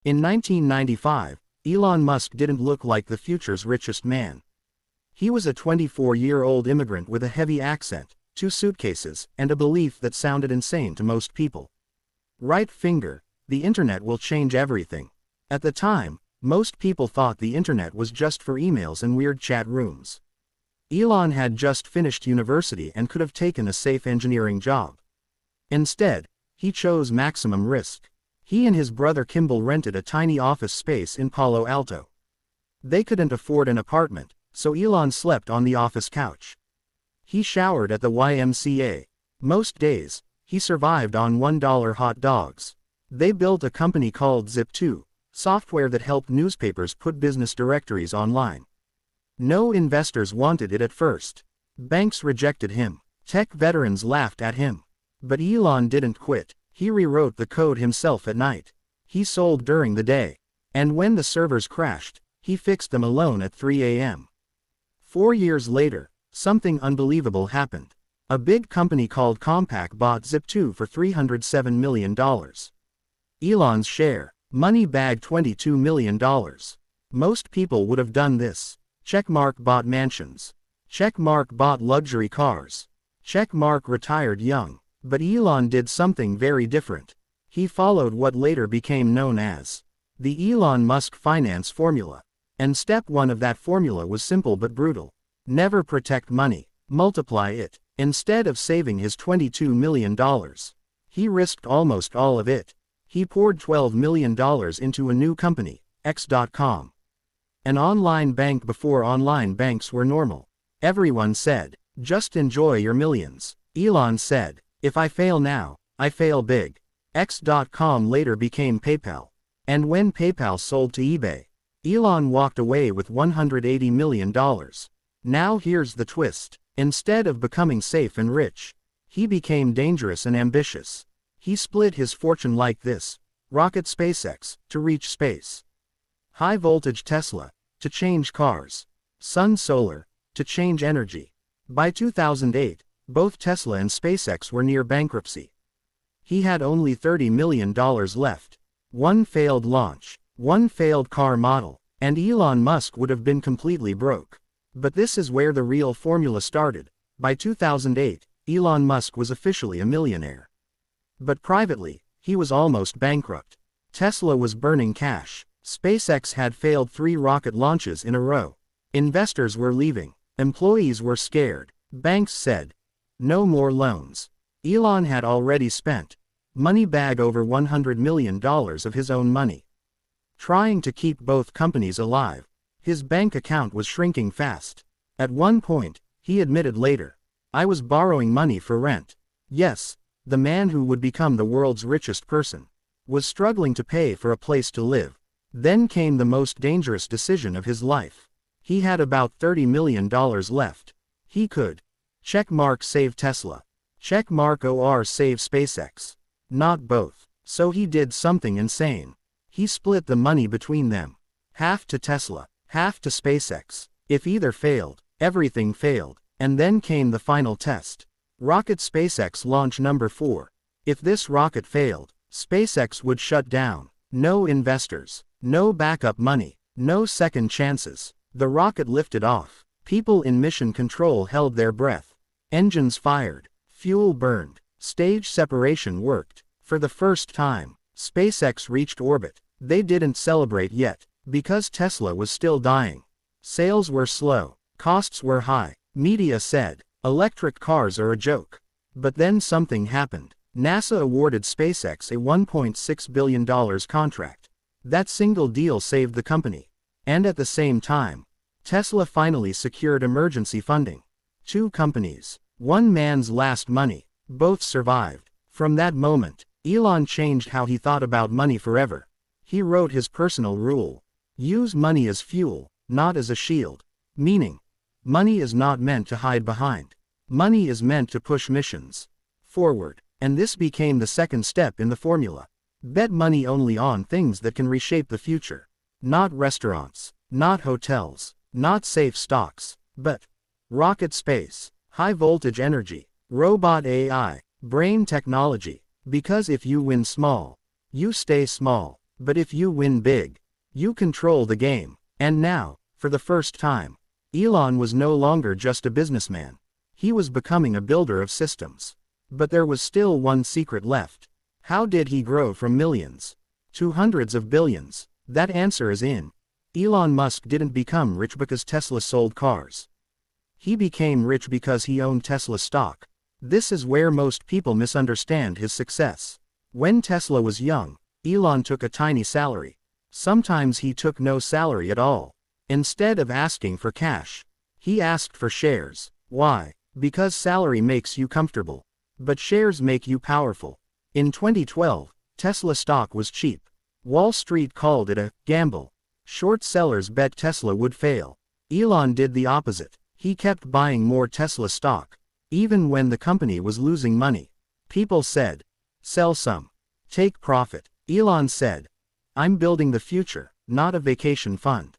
In 1995, Elon Musk didn't look like the future's richest man. He was a 24-year-old immigrant with a heavy accent, 2 suitcases, and a belief that sounded insane to most people. Right finger, the internet will change everything. At the time, most people thought the internet was just for emails and weird chat rooms. Elon had just finished university and could have taken a safe engineering job. Instead, he chose maximum risk. He and his brother Kimball rented a tiny office space in Palo Alto. They couldn't afford an apartment, so Elon slept on the office couch. He showered at the YMCA. Most days, he survived on $1 hot dogs. They built a company called Zip2, software that helped newspapers put business directories online. No investors wanted it at first. Banks rejected him. Tech veterans laughed at him. But Elon didn't quit. He rewrote the code himself at night. He sold during the day. And when the servers crashed, he fixed them alone at 3 a.m. 4 years later, something unbelievable happened. A big company called Compaq bought Zip2 for $307 million. Elon's share, money bagged $22 million. Most people would have done this. Checkmark bought mansions. Checkmark bought luxury cars. Checkmark retired young. But Elon did something very different. He followed what later became known as the Elon Musk Finance Formula. And step 1 of that formula was simple but brutal. Never protect money, multiply it. Instead of saving his $22 million, he risked almost all of it. He poured $12 million into a new company, X.com. An online bank before online banks were normal. Everyone said, just enjoy your millions. Elon said, if I fail now, I fail big. X.com later became PayPal. And when PayPal sold to eBay, Elon walked away with $180 million. Now here's the twist. Instead of becoming safe and rich, he became dangerous and ambitious. He split his fortune like this: rocket SpaceX, to reach space; high voltage Tesla, to change cars; sun solar, to change energy. By 2008, both Tesla and SpaceX were near bankruptcy. He had only $30 million left. One failed launch, one failed car model, and Elon Musk would have been completely broke. But this is where the real formula started. By 2008, Elon Musk was officially a millionaire. But privately, he was almost bankrupt. Tesla was burning cash. SpaceX had failed 3 rocket launches in a row. Investors were leaving. Employees were scared. Banks said, no more loans. Elon had already spent money bag over $100 million of his own money. Trying to keep both companies alive, his bank account was shrinking fast. At one point, he admitted later, I was borrowing money for rent. Yes, the man who would become the world's richest person was struggling to pay for a place to live. Then came the most dangerous decision of his life. He had about $30 million left. He could checkmark save Tesla, checkmark or save SpaceX. Not both. So he did something insane. He split the money between them. Half to Tesla, half to SpaceX. If either failed, everything failed. And then came the final test. Rocket SpaceX launch number 4. If this rocket failed, SpaceX would shut down. No investors, no backup money, no second chances. The rocket lifted off. People in mission control held their breath. Engines fired, fuel burned, stage separation worked. For the first time, SpaceX reached orbit. They didn't celebrate yet, because Tesla was still dying. Sales were slow, costs were high. Media said, electric cars are a joke. But then something happened. NASA awarded SpaceX a $1.6 billion contract. That single deal saved the company. And at the same time, Tesla finally secured emergency funding. 2 companies, one man's last money. Both survived. From that moment, Elon changed how he thought about money forever. He wrote his personal rule. Use money as fuel, not as a shield. Meaning, money is not meant to hide behind. Money is meant to push missions forward. And this became the second step in the formula. Bet money only on things that can reshape the future. Not restaurants, not hotels, not safe stocks, but rocket space, high voltage energy, robot AI, brain technology. Because if you win small, you stay small. But if you win big, you control the game. And now, for the first time, Elon was no longer just a businessman. He was becoming a builder of systems. But there was still one secret left. How did he grow from millions to hundreds of billions? That answer is in. Elon Musk didn't become rich because Tesla sold cars. He became rich because he owned Tesla stock. This is where most people misunderstand his success. When Tesla was young, Elon took a tiny salary. Sometimes he took no salary at all. Instead of asking for cash, he asked for shares. Why? Because salary makes you comfortable. But shares make you powerful. In 2012, Tesla stock was cheap. Wall Street called it a gamble. Short sellers bet Tesla would fail. Elon did the opposite. He kept buying more Tesla stock. Even when the company was losing money. People said, sell some. Take profit. Elon said, I'm building the future, not a vacation fund.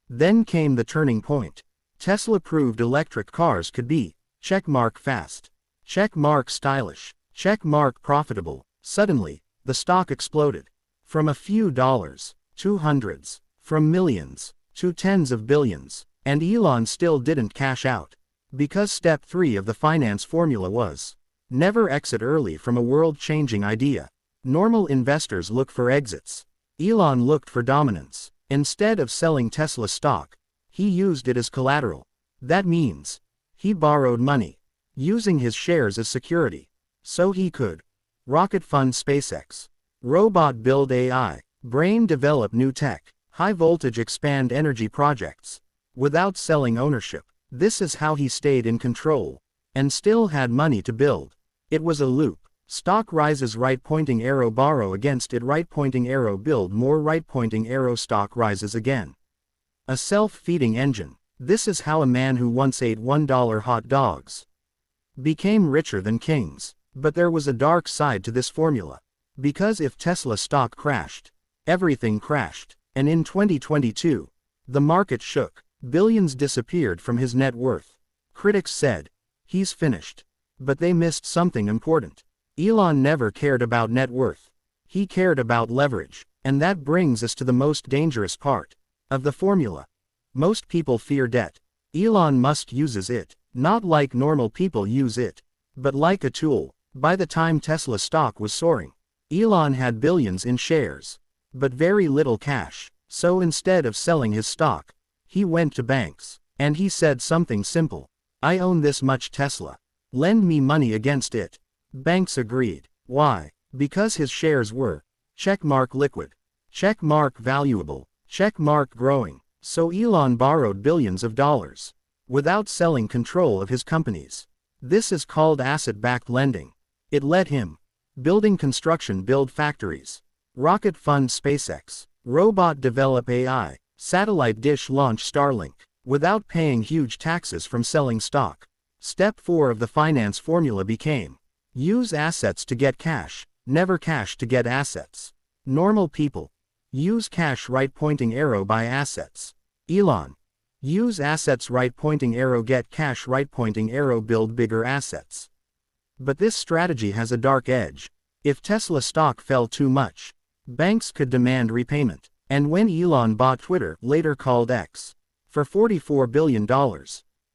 Then came the turning point. Tesla proved electric cars could be, checkmark fast, checkmark stylish, checkmark profitable. Suddenly, the stock exploded. From a few dollars, to hundreds, from millions, to tens of billions, and Elon still didn't cash out. Because step 3 of the finance formula was, never exit early from a world-changing idea. Normal investors look for exits. Elon looked for dominance. Instead of selling Tesla stock, he used it as collateral. That means, he borrowed money, using his shares as security. So he could rocket fund SpaceX, robot build AI, brain develop new tech, high voltage expand energy projects, without selling ownership. This is how he stayed in control, and still had money to build. It was a loop. Stock rises, right pointing arrow, borrow against it, right pointing arrow, build more, right pointing arrow, stock rises again. A self-feeding engine. This is how a man who once ate $1 hot dogs became richer than kings. But there was a dark side to this formula. Because if Tesla stock crashed, everything crashed. And in 2022, the market shook. Billions disappeared from his net worth. Critics said, he's finished. But they missed something important. Elon never cared about net worth. He cared about leverage. And that brings us to the most dangerous part of the formula. Most people fear debt. Elon Musk uses it, not like normal people use it, but like a tool. By the time Tesla stock was soaring, Elon had billions in shares, but very little cash. So instead of selling his stock, he went to banks, and he said something simple. I own this much Tesla. Lend me money against it. Banks agreed. Why? Because his shares were checkmark liquid, checkmark valuable, checkmark growing. So Elon borrowed billions of dollars without selling control of his companies. This is called asset-backed lending. It let him building construction, build factories, rocket fund SpaceX, robot develop AI, satellite dish launch Starlink, without paying huge taxes from selling stock. Step 4 of the finance formula became, use assets to get cash, never cash to get assets. Normal people, use cash, right pointing arrow, buy assets. Elon, use assets, right pointing arrow, get cash, right pointing arrow, build bigger assets. But this strategy has a dark edge. If Tesla stock fell too much, banks could demand repayment. And when Elon bought Twitter, later called X, for $44 billion,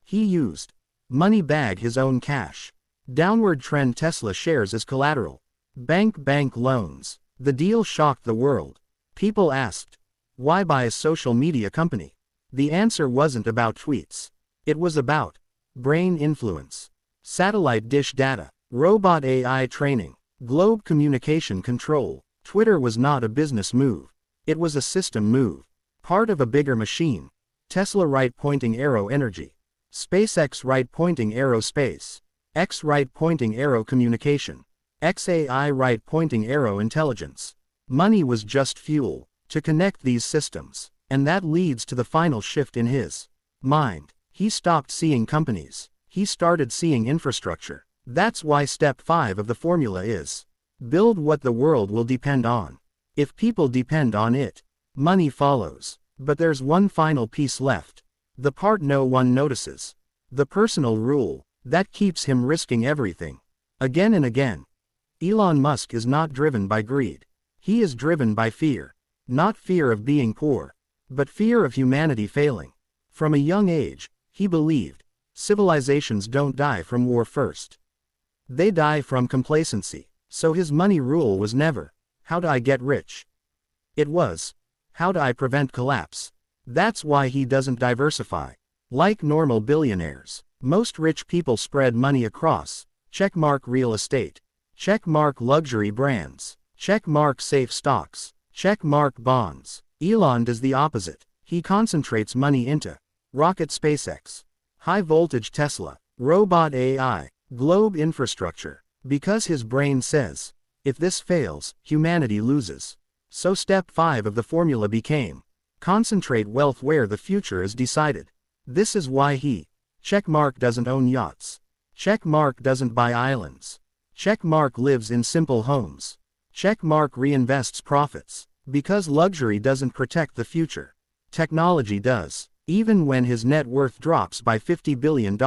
he used money bag his own cash. Downward trend, Tesla shares as collateral. Bank loans. The deal shocked the world. People asked, why buy a social media company? The answer wasn't about tweets. It was about brain influence, satellite dish data, robot AI training, globe communication control. Twitter was not a business move. It was a system move. Part of a bigger machine. Tesla, right pointing arrow, energy. SpaceX, right pointing arrow, space. X, right pointing arrow, communication. XAI, right pointing arrow, intelligence. Money was just fuel to connect these systems. And that leads to the final shift in his mind. He stopped seeing companies. He started seeing infrastructure. That's why step 5 of the formula is, build what the world will depend on. If people depend on it, money follows. But there's one final piece left. The part no one notices. The personal rule that keeps him risking everything. Again and again. Elon Musk is not driven by greed. He is driven by fear. Not fear of being poor, but fear of humanity failing. From a young age, he believed, civilizations don't die from war first. They die from complacency. So his money rule was never, how do I get rich? It was, how do I prevent collapse? That's why he doesn't diversify. Like normal billionaires, most rich people spread money across, checkmark real estate, checkmark luxury brands, checkmark safe stocks, checkmark bonds. Elon does the opposite. He concentrates money into rocket SpaceX, high voltage Tesla, robot AI, globe infrastructure. Because his brain says, if this fails, humanity loses. So step 5 of the formula became, concentrate wealth where the future is decided. This is why he, checkmark doesn't own yachts. Checkmark doesn't buy islands. Checkmark lives in simple homes. Checkmark reinvests profits. Because luxury doesn't protect the future. Technology does. Even when his net worth drops by $50 billion,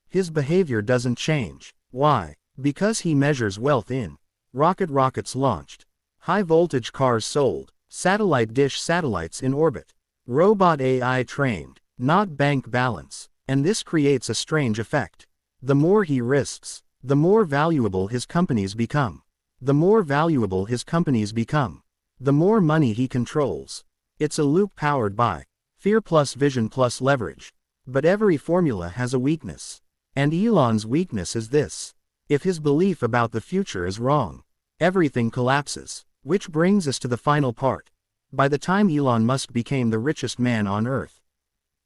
his behavior doesn't change. Why? Because he measures wealth in rockets launched, high voltage cars sold, satellite dish satellites in orbit, robot AI trained, not bank balance. And this creates a strange effect. The more he risks, the more valuable his companies become. The more valuable his companies become, the more money he controls. It's a loop powered by fear plus vision plus leverage. But every formula has a weakness. And Elon's weakness is this. If his belief about the future is wrong, everything collapses. Which brings us to the final part. By the time Elon Musk became the richest man on Earth,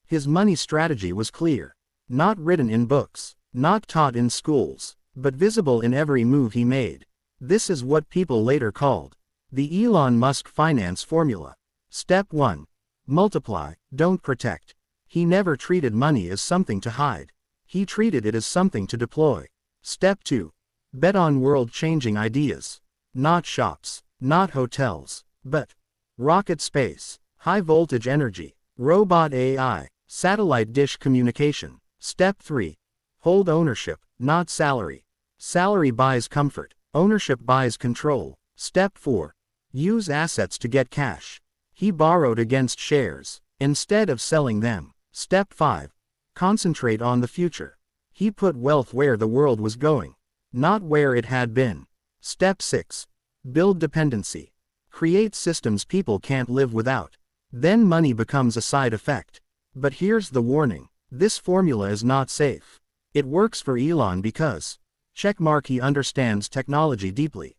his money strategy was clear. Not written in books, not taught in schools, but visible in every move he made. This is what people later called the Elon Musk Finance Formula. Step 1. Multiply, don't protect. He never treated money as something to hide. He treated it as something to deploy. Step 2. Bet on world-changing ideas. Not shops, not hotels, but rocket space, high-voltage energy, robot AI, satellite dish communication. Step 3. Hold ownership, not salary. Salary buys comfort, ownership buys control. Step 4. Use assets to get cash. He borrowed against shares, instead of selling them. Step 5. Concentrate on the future. He put wealth where the world was going, not where it had been. Step 6. Build dependency. Create systems people can't live without. Then money becomes a side effect. But here's the warning. This formula is not safe. It works for Elon because, checkmark, he understands technology deeply.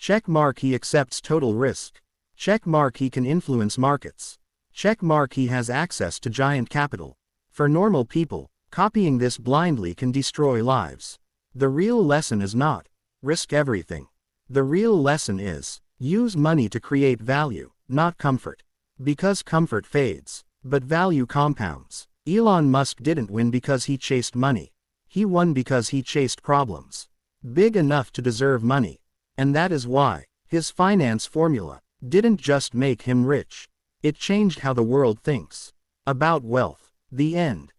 Checkmark, he accepts total risk. Checkmark, he can influence markets. Checkmark, he has access to giant capital. For normal people, copying this blindly can destroy lives. The real lesson is not, risk everything. The real lesson is, use money to create value, not comfort. Because comfort fades, but value compounds. Elon Musk didn't win because he chased money. He won because he chased problems. Big enough to deserve money. And that is why, his finance formula didn't just make him rich. It changed how the world thinks about wealth. The end.